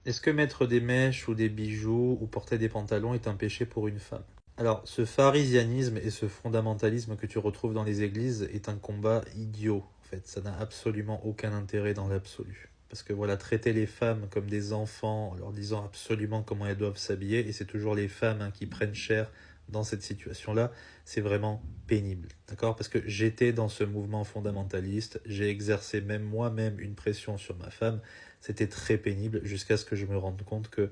Est-ce que mettre des mèches ou des bijoux ou porter des pantalons est un péché pour une femme? Alors, ce pharisianisme et ce fondamentalisme que tu retrouves dans les églises est un combat idiot, en fait. Ça n'a absolument aucun intérêt dans l'absolu. Parce que voilà, traiter les femmes comme des enfants en leur disant absolument comment elles doivent s'habiller, et c'est toujours les femmes qui prennent cher dans cette situation-là, c'est vraiment pénible. D'accord? Parce que j'étais dans ce mouvement fondamentaliste, j'ai exercé même moi-même une pression sur ma femme, c'était très pénible jusqu'à ce que je me rende compte que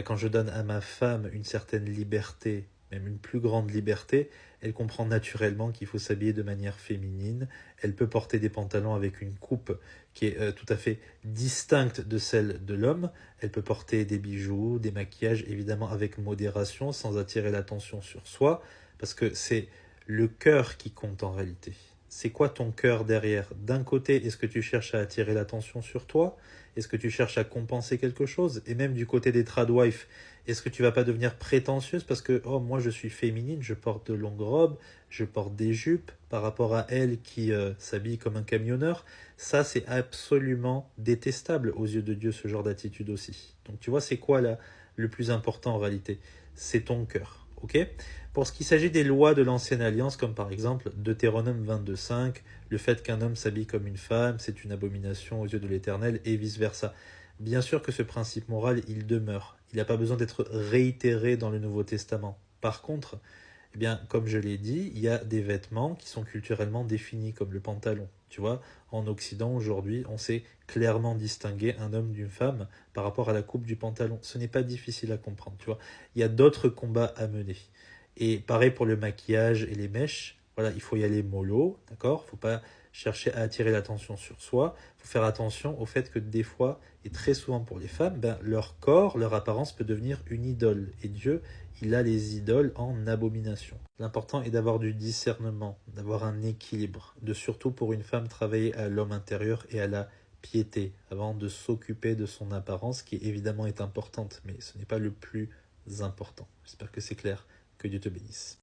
quand je donne à ma femme une certaine liberté, même une plus grande liberté, elle comprend naturellement qu'il faut s'habiller de manière féminine. Elle peut porter des pantalons avec une coupe qui est tout à fait distincte de celle de l'homme. Elle peut porter des bijoux, des maquillages, évidemment avec modération, sans attirer l'attention sur soi, parce que c'est le cœur qui compte en réalité. C'est quoi ton cœur derrière? D'un côté, est-ce que tu cherches à attirer l'attention sur toi? Est-ce que tu cherches à compenser quelque chose? Et même du côté des tradwives, est-ce que tu vas pas devenir prétentieuse parce que oh moi je suis féminine, je porte de longues robes, je porte des jupes par rapport à elle qui s'habille comme un camionneur? Ça c'est absolument détestable aux yeux de Dieu, ce genre d'attitude aussi. Donc tu vois, c'est quoi là le plus important en réalité? C'est ton cœur. Ok? Pour ce qui s'agit des lois de l'ancienne alliance, comme par exemple Deutéronome 22.5, le fait qu'un homme s'habille comme une femme, c'est une abomination aux yeux de l'Éternel, et vice-versa. Bien sûr que ce principe moral, il demeure. Il n'a pas besoin d'être réitéré dans le Nouveau Testament. Par contre, eh bien, comme je l'ai dit, il y a des vêtements qui sont culturellement définis, comme le pantalon. Tu vois, en Occident, aujourd'hui, on sait clairement distinguer un homme d'une femme par rapport à la coupe du pantalon. Ce n'est pas difficile à comprendre, tu vois. Il y a d'autres combats à mener. Et pareil pour le maquillage et les mèches. Voilà, il faut y aller mollo, d'accord? Il ne faut pas chercher à attirer l'attention sur soi. Il faut faire attention au fait que des fois, et très souvent pour les femmes, ben, leur corps, leur apparence peut devenir une idole. Et Dieu, il a les idoles en abomination. L'important est d'avoir du discernement, d'avoir un équilibre, de surtout pour une femme travailler à l'homme intérieur et à la piété, avant de s'occuper de son apparence, qui évidemment est importante, mais ce n'est pas le plus important. J'espère que c'est clair. Que Dieu te bénisse.